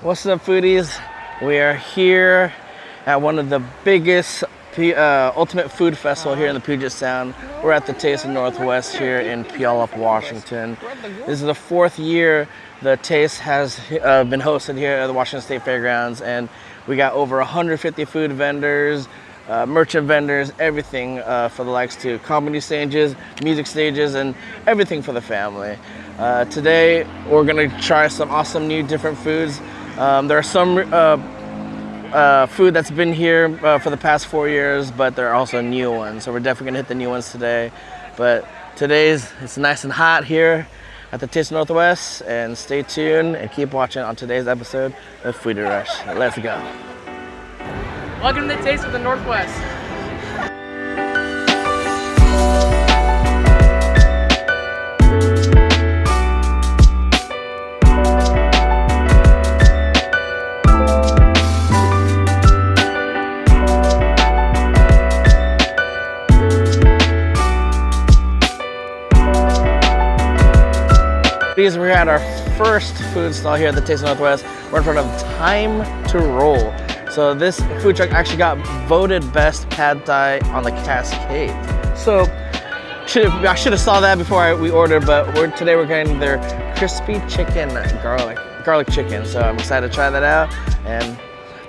What's up, foodies? We are here at one of the biggest ultimate food festival here in the Puget Sound. We're at the Taste of Northwest here in Puyallup, Washington. This is the 4th year the Taste has been hosted here at the Washington State Fairgrounds, and we got over 150 food vendors, merchant vendors, everything for the likes to comedy stages, music stages, and everything for the family. Today we're gonna try some awesome new different foods. There are some food that's been here for the past 4 years, but there are also new ones. So we're definitely gonna hit the new ones today. But it's nice and hot here at the Taste of Northwest, and stay tuned and keep watching on today's episode of Foodie Rush. Let's go. Welcome to the Taste of the Northwest. We're at our first food stall here at the Taste of Northwest. We're in front of Time to Roll. So this food truck actually got voted best pad thai on the Cascade. So I should have saw that before we ordered, but today we're getting their crispy chicken garlic chicken. So I'm excited to try that out, and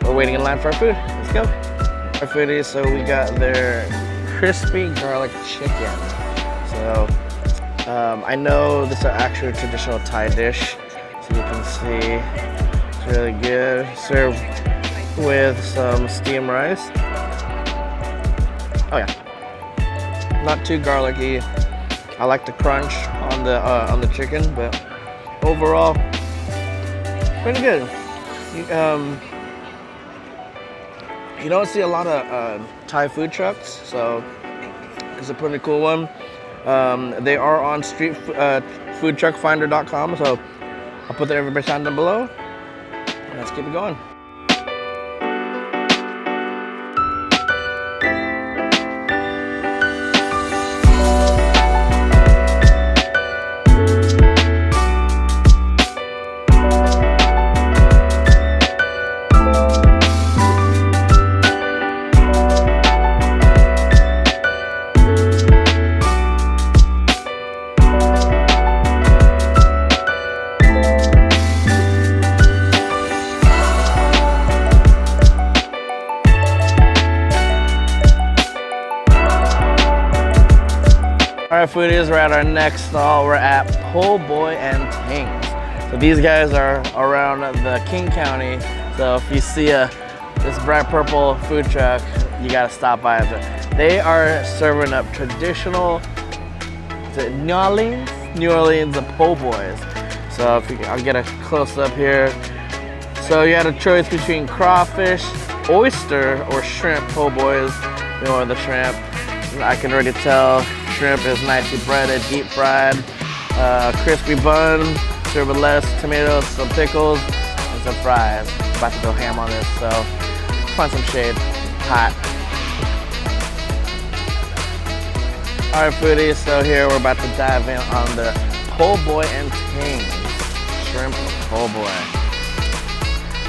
we're waiting in line for our food. Let's go. Our foodies, so we got their crispy garlic chicken. So I know this is actually a traditional Thai dish, so you can see it's really good. Served with some steamed rice. Oh yeah, not too garlicky. I like the crunch on the chicken, but overall, pretty good. You don't see a lot of Thai food trucks, so it's a pretty cool one. They are on foodtruckfinder.com, so I'll put the information down below. Let's keep it going. Alright, foodies, we're at our next stall. We're at Po' Boy and Tings. So these guys are around the King County. So if you see this bright purple food truck, you gotta stop by it. They are serving up traditional New Orleans po' boys. So I'll get a close up here. So you had a choice between crawfish, oyster, or shrimp po' boys. You know, the shrimp. I can already tell shrimp is nicely breaded, deep fried, crispy bun, served with lettuce, tomatoes, some pickles, and some fries. About to go ham on this, so find some shade. Hot. All right, foodies. So here we're about to dive in on the Po' Boy and Tings shrimp po' boy.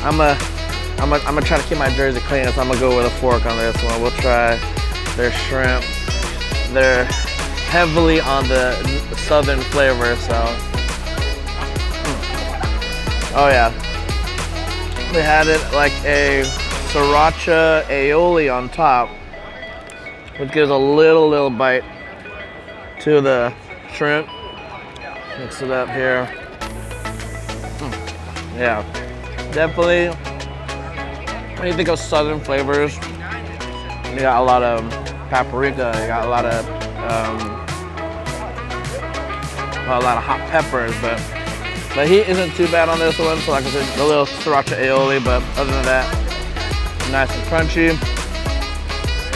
I'm gonna try to keep my jersey clean, so I'm gonna go with a fork on this one. We'll try their shrimp. They're heavily on the southern flavor, so. Oh yeah. They had it like a sriracha aioli on top, which gives a little bite to the shrimp. Mix it up here. Yeah, definitely. When you think of southern flavors, you got a lot of paprika, you got a lot of hot peppers, but the heat isn't too bad on this one. So like I said, a little sriracha aioli, but other than that, nice and crunchy.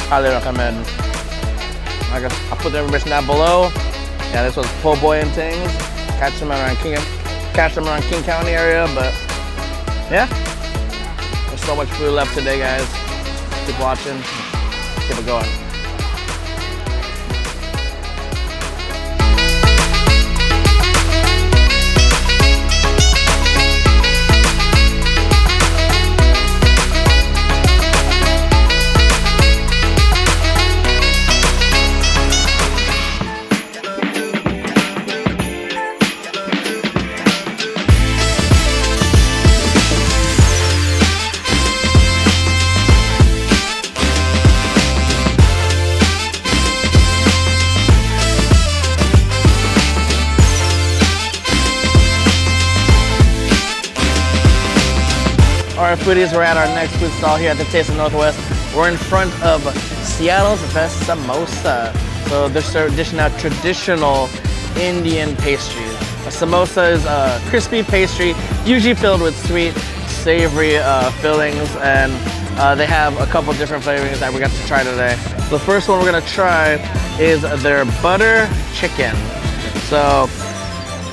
Highly recommend. I'll put the information down below. Yeah, this was Po' Boy and Tings. Catch them around King County area, but yeah, there's so much food left today, guys. Keep watching, keep it going. Alright, foodies, we're at our next food stall here at the Taste of Northwest. We're in front of Seattle's best samosa. So they're dishing out traditional Indian pastries. A samosa is a crispy pastry, usually filled with sweet, savory fillings, and they have a couple different flavorings that we got to try today. The first one we're gonna try is their butter chicken. So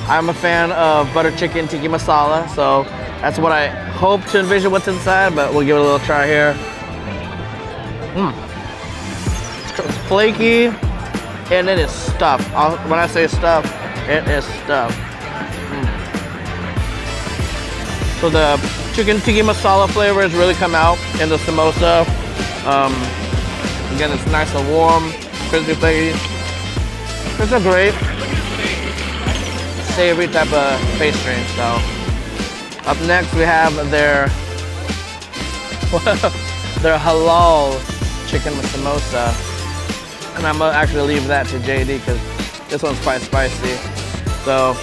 I'm a fan of butter chicken tikka masala, so that's what I hope to envision what's inside, but we'll give it a little try here. It's flaky, and it is stuffed. When I say stuffed, it is stuffed. So the chicken tikka masala flavors really come out in the samosa. Again, it's nice and warm, crispy, flaky. It's a great savory type of pastry. So up next we have their halal chicken samosa, and I'm gonna actually leave that to JD because this one's quite spicy. So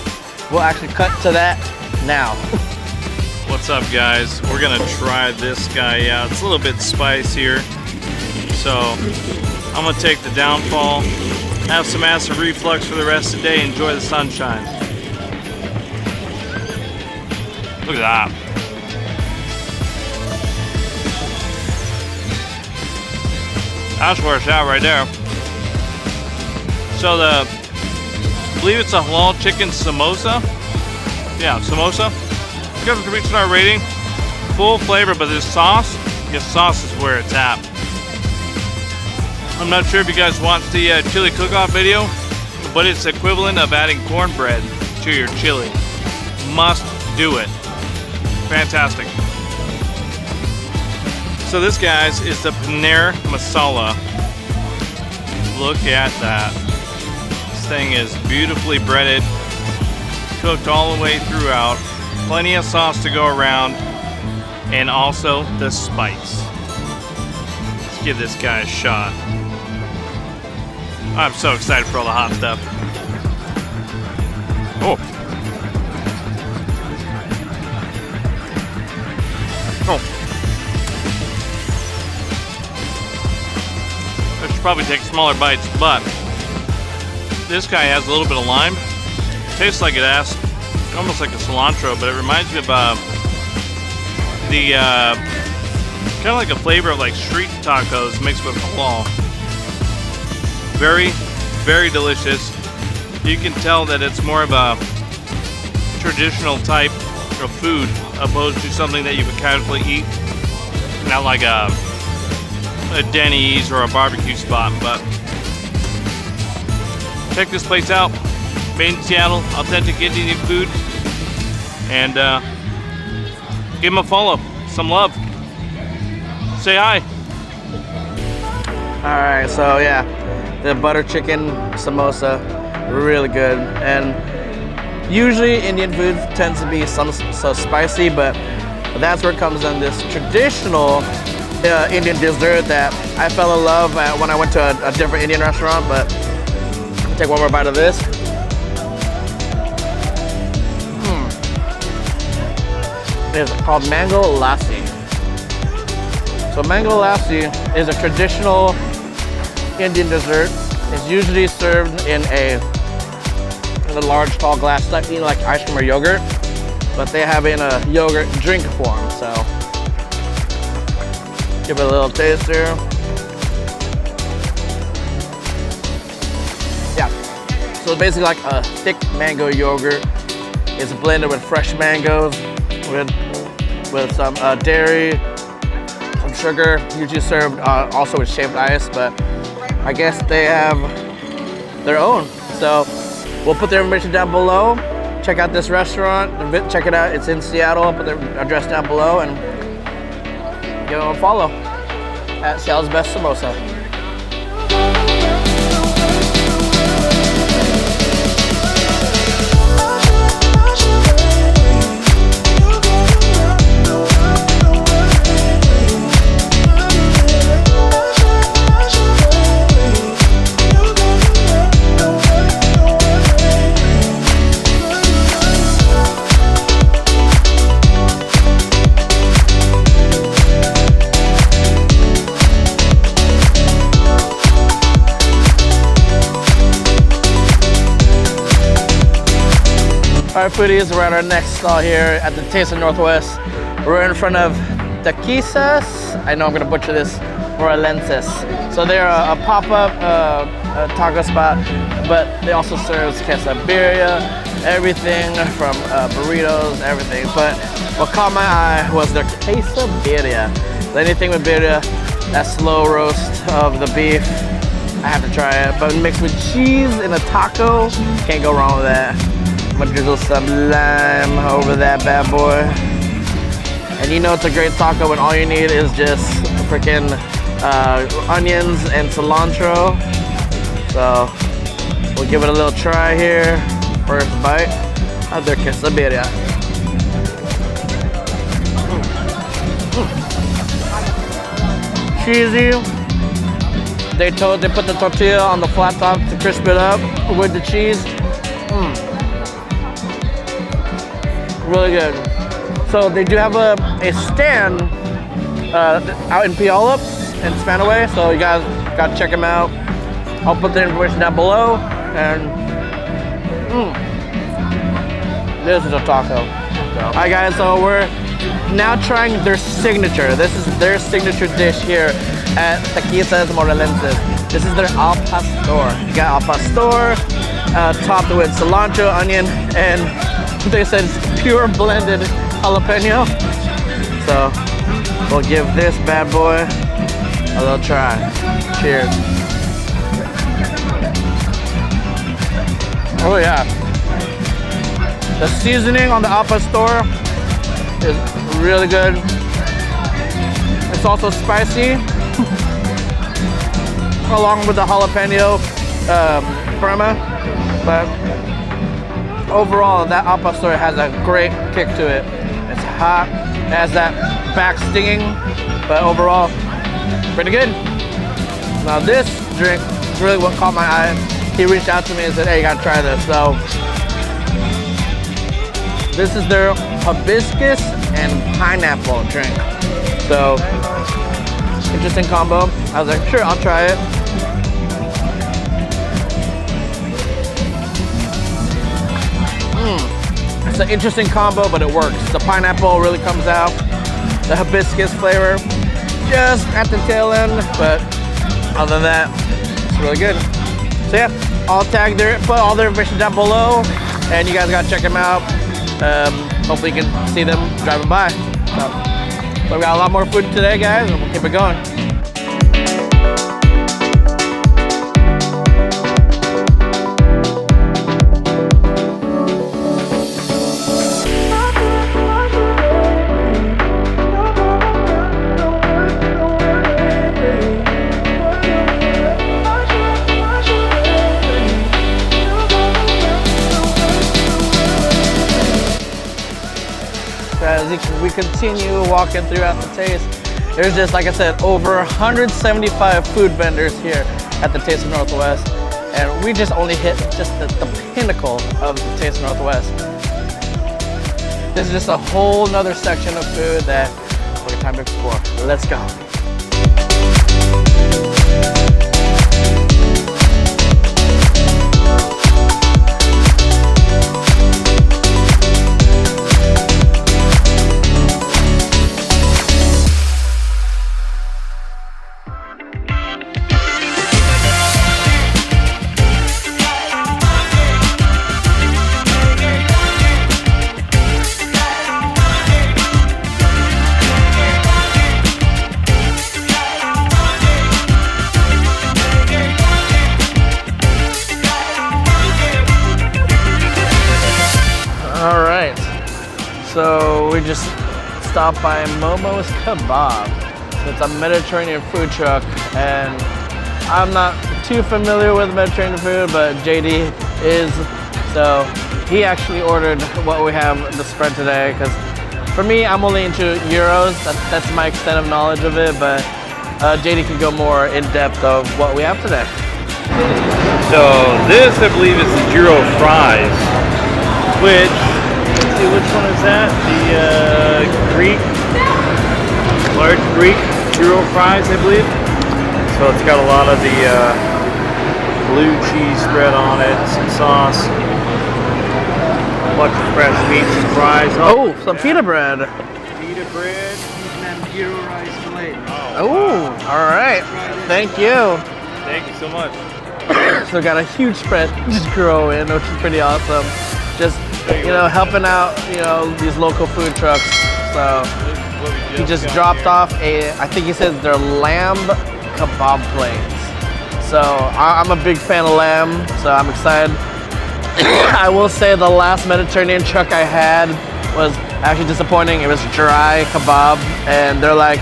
we'll actually cut to that now. What's up, guys? We're gonna try this guy out. It's a little bit spicier, so I'm gonna take the downfall, have some acid reflux for the rest of the day, enjoy the sunshine. Look at that. That's where it's at right there. So I believe it's a halal chicken samosa. Yeah, samosa. You guys can reach our rating. Full flavor, but this sauce is where it's at. I'm not sure if you guys watched the chili cook-off video, but it's equivalent of adding cornbread to your chili. Must do it. Fantastic. So this, guys, is the paneer masala. Look at that. This thing is beautifully breaded, cooked all the way throughout. Plenty of sauce to go around, and also the spice. Let's give this guy a shot. I'm so excited for all the hot stuff. Oh. Oh. I should probably take smaller bites, but this guy has a little bit of lime. Tastes like it has almost like a cilantro, but it reminds me of the kind of like a flavor of like street tacos mixed with halal. Very, very delicious. You can tell that it's more of a traditional type of food opposed to something that you would casually eat, not like a Denny's or a barbecue spot. But check this place out. Made in Seattle, authentic Indian food, and give them a follow, some love, say hi. All right, so yeah, the butter chicken samosa, really good. And usually Indian food tends to be so spicy, but that's where it comes in this traditional Indian dessert that I fell in love at when I went to a different Indian restaurant. But I'll take one more bite of this. It's called mango lassi. So mango lassi is a traditional Indian dessert. It's usually served in a large tall glass, like ice cream or yogurt, but they have it in a yogurt drink form. So give it a little taste here. Yeah, so it's basically like a thick mango yogurt. It's blended with fresh mangoes, with some dairy, some sugar, usually served also with shaved ice, but I guess they have their own. So we'll put their information down below. Check out this restaurant, check it out, it's in Seattle. I'll put their address down below, and give them a follow at Seattle's Best Samosa. All right, foodies, we're at our next stall here at the Taste of Northwest. We're in front of Taquisas. I know I'm gonna butcher this. Morelenses. So they're a pop-up taco spot, but they also serve quesadilla, everything from burritos, everything. But what caught my eye was their quesadilla. Anything with birria, that slow roast of the beef, I have to try it. But mixed with cheese in a taco, can't go wrong with that. I'm gonna drizzle some lime over that bad boy. And you know it's a great taco when all you need is just freaking onions and cilantro. So we'll give it a little try here. First bite of their quesadilla. Cheesy. They put the tortilla on the flat top to crisp it up with the cheese. Really good. So they do have a stand out in Puyallup in Spanaway, so you guys gotta check them out. I'll put the information down below. And this is a taco. All right, guys. So we're now trying their signature. This is their signature dish here at Taquisas Morelenses. This is their al pastor. You got al pastor topped with cilantro, onion, and they said it's pure blended jalapeno. So we'll give this bad boy a little try. Cheers. Oh yeah. The seasoning on the al pastor is really good. It's also spicy, along with the jalapeno crema. But overall, that al pastor has a great kick to it. It's hot, it has that back stinging, but overall, pretty good. Now this drink is really what caught my eye. He reached out to me and said, hey, you gotta try this. So this is their hibiscus and pineapple drink. So interesting combo. I was like, sure, I'll try it. It's an interesting combo, but it works. The pineapple really comes out. The hibiscus flavor just at the tail end, but other than that, it's really good. So yeah, I'll put all their information down below, and you guys gotta check them out. Hopefully you can see them driving by. So we got a lot more food today, guys, and we'll keep it going. As we continue walking throughout the Taste, there's just, like I said, over 175 food vendors here at the Taste of Northwest, and we just only hit just the pinnacle of the Taste of Northwest. This is just a whole nother section of food that we're time to explore. Let's go. So we just stopped by Momo's Kebab. It's a Mediterranean food truck, and I'm not too familiar with Mediterranean food, but JD is. So he actually ordered what we have the spread today, because for me, I'm only into gyros. That's my extent of knowledge of it, but JD can go more in depth of what we have today. So this, I believe, is the gyro fries, which, let's see, which one is that? The large Greek gyro fries, I believe. So it's got a lot of the blue cheese spread on it, some sauce. bunch of fresh meat, some fries. Oh, some pita bread. Pita bread. Oh, all right. Thank you. Thank you so much. So we got a huge spread just growing, which is pretty awesome. Just, helping out, these local food trucks. So he just dropped off I think he says they're lamb kebab plates. So I'm a big fan of lamb, so I'm excited. I will say the last Mediterranean truck I had was actually disappointing. It was dry kebab, and they're like,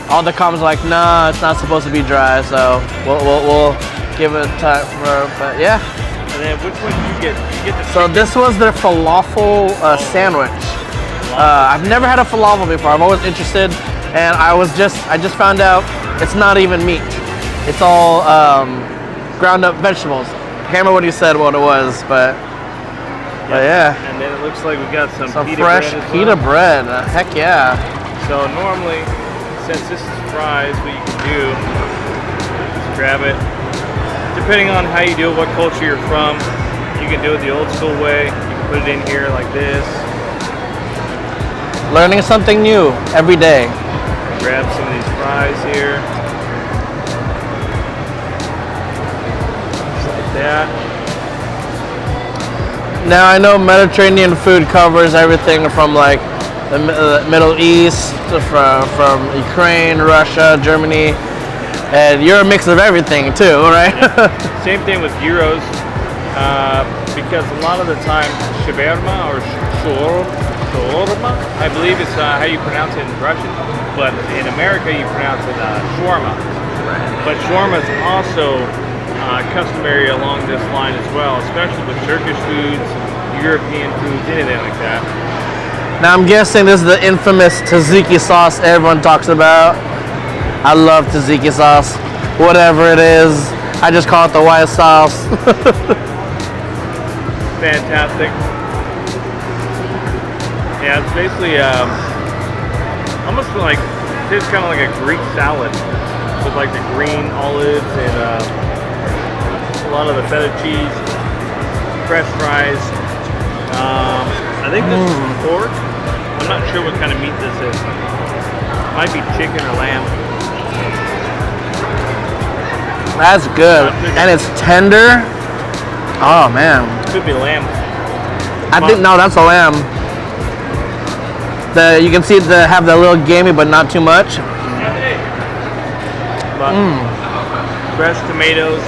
all the comments are like, nah, it's not supposed to be dry. So we'll give it time for, but yeah. And then which one did you get? Did you get the So this was their falafel sandwich. I've never had a falafel before. I'm always interested, and I just found out it's not even meat. It's all ground up vegetables. I can't remember what he said what it was, but yeah. And then it looks like we got some pita fresh bread as pita well. bread. Heck yeah. So normally, since this is fries, what you can do is grab it. Depending on how you do it, what culture you're from, you can do it the old school way. You can put it in here like this. Learning something new every day. Grab some of these fries here. Just like that. Now I know Mediterranean food covers everything from like the Middle East, from Ukraine, Russia, Germany, and you're a mix of everything too, right? Yeah. Same thing with gyros, because a lot of the time shawarma or shawarma, I believe is how you pronounce it in Russian, but in America you pronounce it shawarma. But shawarma is also customary along this line as well, especially with Turkish foods, European foods, anything like that. Now I'm guessing this is the infamous tzatziki sauce everyone talks about. I love tzatziki sauce. Whatever it is, I just call it the white sauce. Fantastic. Yeah, it's basically almost like, tastes kind of like a Greek salad with like the green olives and a lot of the feta cheese, fresh fries. I think this is pork. I'm not sure what kind of meat this is. Might be chicken or lamb. That's good. And it's tender. Oh man. Could be lamb. I think, no, that's a lamb. You can see they have that little gamey, but not too much. But fresh tomatoes.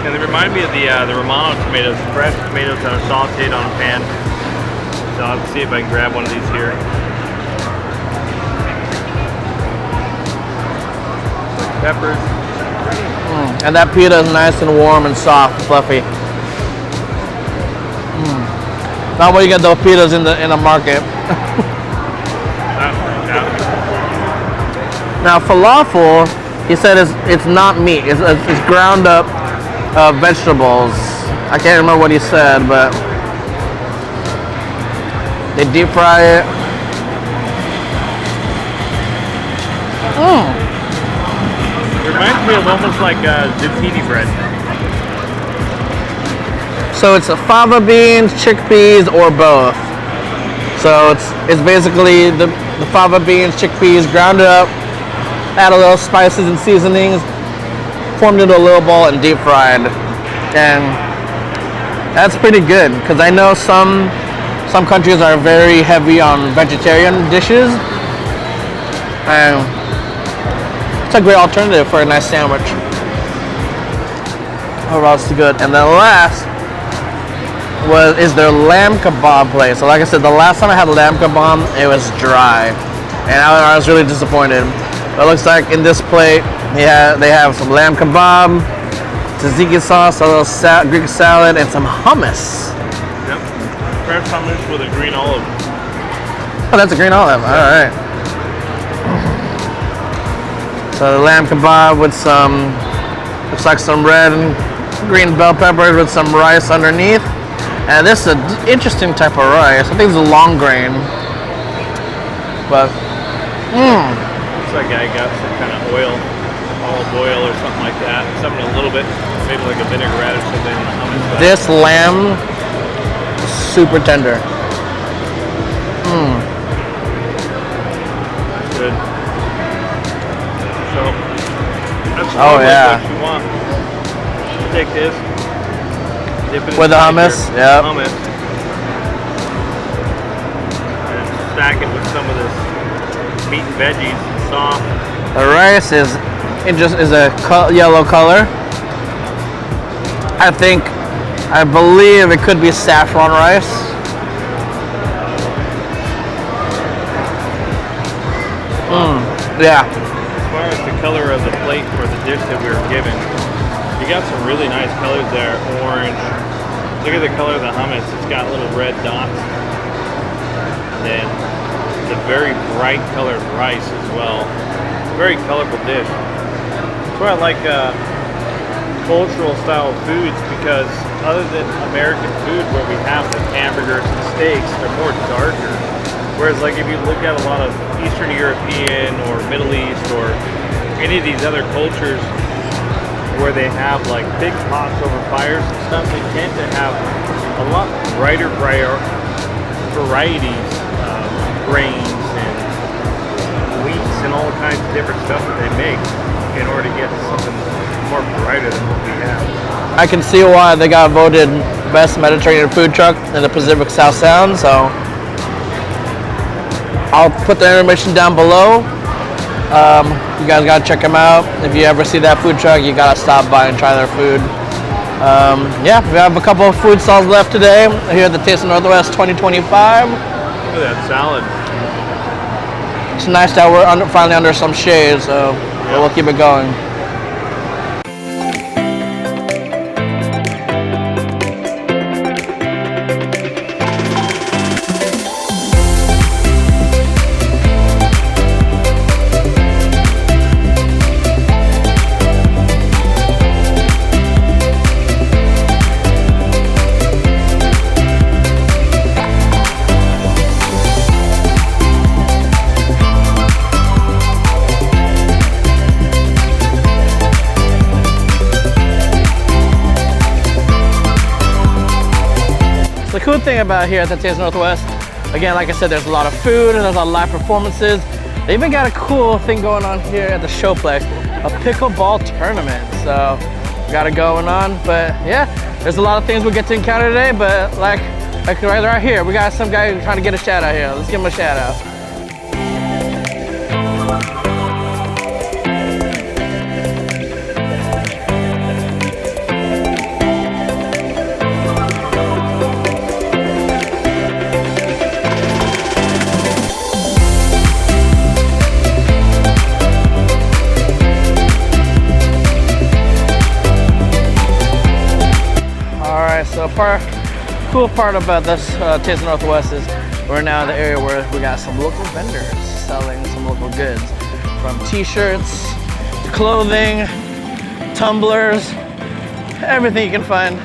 And they remind me of the Romano tomatoes, fresh tomatoes that are sauteed on a pan. So I'll see if I can grab one of these here. Peppers. And that pita is nice and warm and soft, fluffy. Not where you get those pitas in the market. Now falafel, he said it's not meat. It's ground up vegetables. I can't remember what he said, but they deep fry it. It reminds me of almost like zucchini bread. So it's fava beans, chickpeas, or both. So it's basically the fava beans, chickpeas grounded up, add a little spices and seasonings, formed into a little ball and deep fried. And that's pretty good because I know some countries are very heavy on vegetarian dishes, and it's a great alternative for a nice sandwich. What else is good? And then last is their lamb kebab place. So like I said, the last time I had lamb kebab, it was dry, and I was really disappointed. But it looks like in this plate, they have some lamb kebab, tzatziki sauce, a little Greek salad, and some hummus. Yep. Fresh hummus with a green olive. Oh, that's a green olive. All right. So the lamb kebab with some, looks like some red and green bell peppers with some rice underneath. And this is an interesting type of rice. I think it's a long grain. But, Looks like I got some kind of oil, olive oil or something like that. Something a little bit, maybe like a vinaigrette or something on the hummus. this lamb, super tender. Oh yeah. What you want. Take this. Dip it With the inside hummus, your yep. Hummus. And stack it with some of this meat and veggies, soft. The rice is a yellow color. I believe it could be saffron rice. Yeah. As far as the color of the plate for the dish that we were given, you got some really nice colors there. Orange. Look at the color of the hummus. It's got little red dots. And then the very bright colored rice as well. Very colorful dish. That's why I like cultural style foods, because other than American food where we have the hamburgers and steaks, they're more darker. Whereas like if you look at a lot of Eastern European or Middle East or any of these other cultures where they have like big pots over fires and stuff, they tend to have a lot brighter varieties of grains and wheats and all kinds of different stuff that they make in order to get something more brighter than what we have. I can see why they got voted best Mediterranean food truck in the Pacific South Sound, so I'll put the information down below. You guys gotta check them out. If you ever see that food truck, you gotta stop by and try their food. Yeah, we have a couple of food stalls left today here at the Taste of Northwest 2025. Look at that salad. It's nice that we're finally under some shade, so we'll keep it going. The cool thing about here at the Taste Northwest, again, like I said, there's a lot of food and there's a lot of live performances. They even got a cool thing going on here at the Showplex, a pickleball tournament. So we got it going on, but yeah, there's a lot of things we'll get to encounter today, but like right here, we got some guy trying to get a shout out here. Let's give him a shout out. So cool part about this Taste of Northwest is we're now in the area where we got some local vendors selling some local goods, from t-shirts, clothing, tumblers, everything you can find.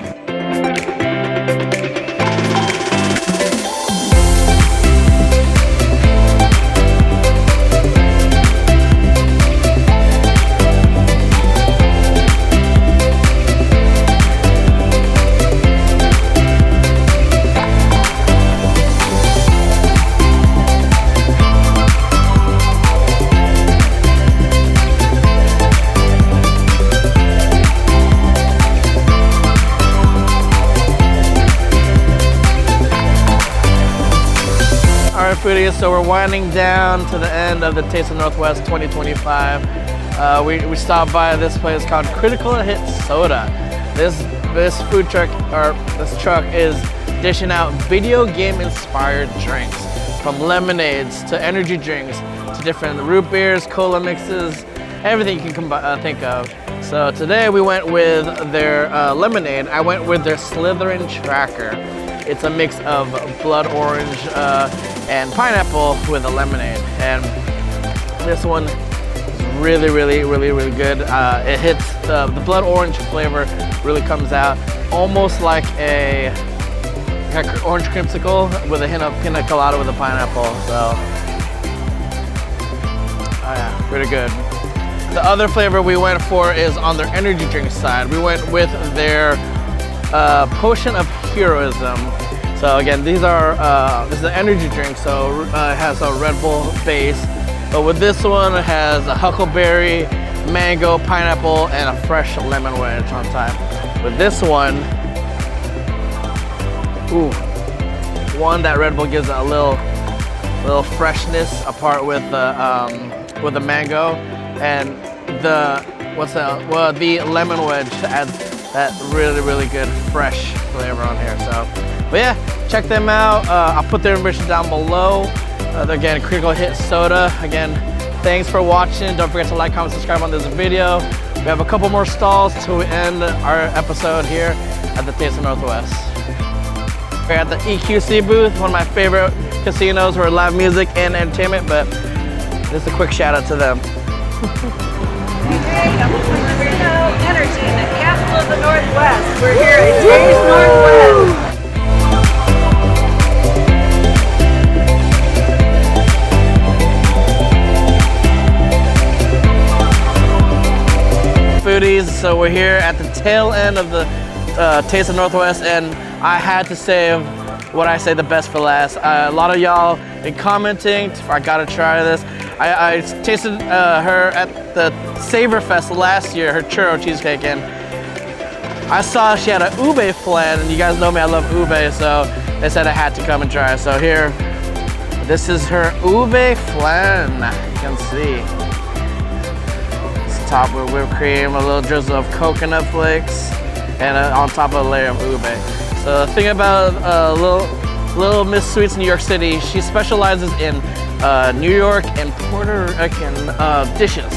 Foodies, so we're winding down to the end of the Taste of Northwest 2025. We stopped by this place called Critical Hit Soda. This food truck, or this truck, is dishing out video game inspired drinks, from lemonades to energy drinks to different root beers, cola mixes, everything you can think of. So today we went with their lemonade. I went with their Slytherin Tracker. It's a mix of blood orange and pineapple with a lemonade. And this one is really good. It hits the blood orange flavor, really comes out almost like a orange creamsicle with a hint of pina colada with a pineapple. So, oh yeah, pretty good. The other flavor we went for is on their energy drink side. We went with their Potion of Heroism. So again, this is an energy drink, so it has a Red Bull base. But with this one, it has a huckleberry, mango, pineapple, and a fresh lemon wedge on top. With this one, ooh, one that Red Bull gives a little freshness apart with the mango, and the the lemon wedge adds that really good fresh flavor on here. So, but yeah, check them out. I'll put their information down below. Again, Critical Hit Soda. Again, thanks for watching. Don't forget to like, comment, subscribe on this video. We have a couple more stalls to end our episode here at the Taste of Northwest. We're at the EQC booth, one of my favorite casinos for live music and entertainment, but just a quick shout out to them. Entertainment, capital of the Northwest. We're here at Taste Northwest. Foodies, so we're here at the tail end of the Taste of Northwest, and I had to save what I say the best for last. A lot of y'all been commenting, I gotta try this. I tasted her at the Savor Fest last year, her churro cheesecake, and I saw she had an ube flan, and you guys know me, I love ube, so they said I had to come and try it. So here, this is her ube flan, you can see. It's topped with whipped cream, a little drizzle of coconut flakes, and on top of a layer of ube. So the thing about Little Miss Sweets New York City, she specializes in New York and Puerto Rican dishes,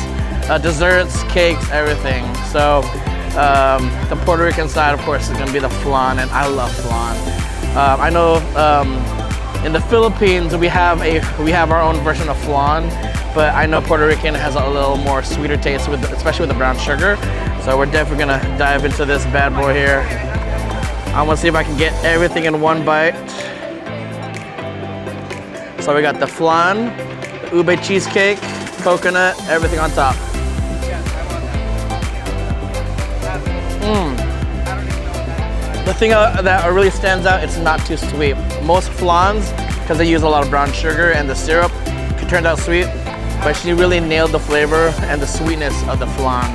desserts, cakes, everything. So the Puerto Rican side, of course, is gonna be the flan, and I love flan. I know in the Philippines we have our own version of flan, but I know Puerto Rican has a little more sweeter taste, especially with the brown sugar. So we're definitely gonna dive into this bad boy here. I'm gonna see if I can get everything in one bite. So we got the flan, the ube cheesecake, coconut, everything on top. The thing that really stands out, it's not too sweet. Most flans, because they use a lot of brown sugar and the syrup, it turned out sweet, but she really nailed the flavor and the sweetness of the flan.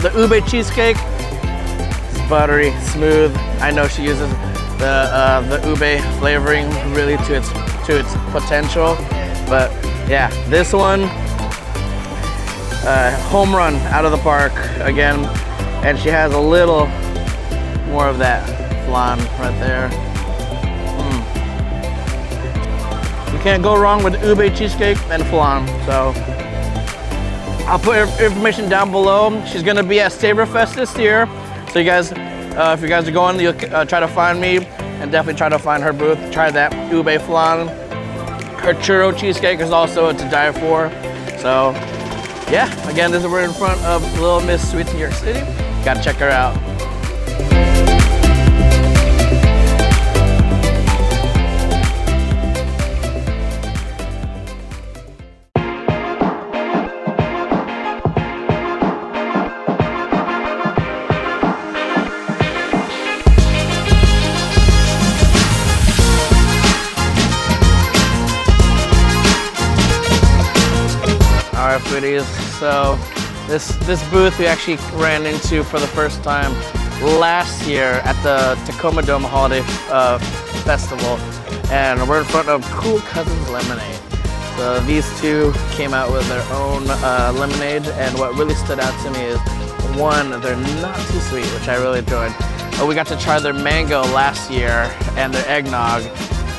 The ube cheesecake is buttery, smooth. I know she uses the ube flavoring really to its potential, but yeah, this one, home run out of the park again, and she has a little more of that flan right there. You can't go wrong with ube cheesecake and flan. So I'll put her information down below. She's gonna be at Savor Fest this year, so you guys, if you guys are going, you'll try to find me, and definitely try to find her booth. Try that ube flan. Her churro cheesecake is also to die for. So yeah, again, we're in front of Little Miss Sweets New York City. Gotta check her out. Alright, foodies, so this booth we actually ran into for the first time last year at the Tacoma Dome Holiday Festival, and we're in front of Cool Cousins Lemonade. So these two came out with their own lemonade, and what really stood out to me is, one, they're not too sweet, which I really enjoyed. We got to try their mango last year and their eggnog,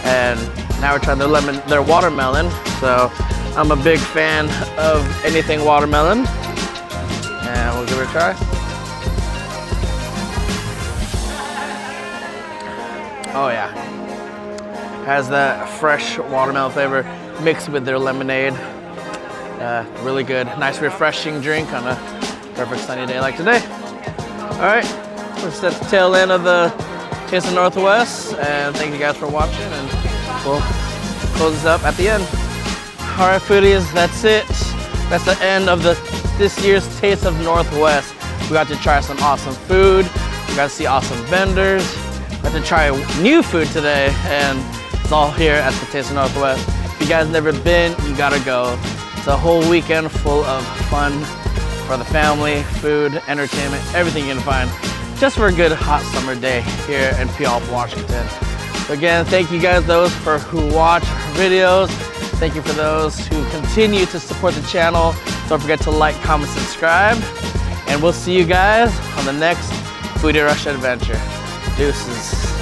and now we're trying their watermelon. So I'm a big fan of anything watermelon, and we'll give it a try. Oh yeah, has that fresh watermelon flavor mixed with their lemonade. Really good, nice refreshing drink on a perfect sunny day like today. All right, we're just at the tail end of the Taste of Northwest, and thank you guys for watching, and we'll close this up at the end. All right, foodies, that's it. That's the end of this year's Taste of Northwest. We got to try some awesome food. We got to see awesome vendors. We got to try new food today, and it's all here at the Taste of Northwest. If you guys never been, you gotta go. It's a whole weekend full of fun for the family, food, entertainment, everything you can find just for a good hot summer day here in Puyallup, Washington. So again, thank you guys, those who watch our videos. Thank you for those who continue to support the channel. Don't forget to like, comment, subscribe, and we'll see you guys on the next Foodie Rush adventure. Deuces.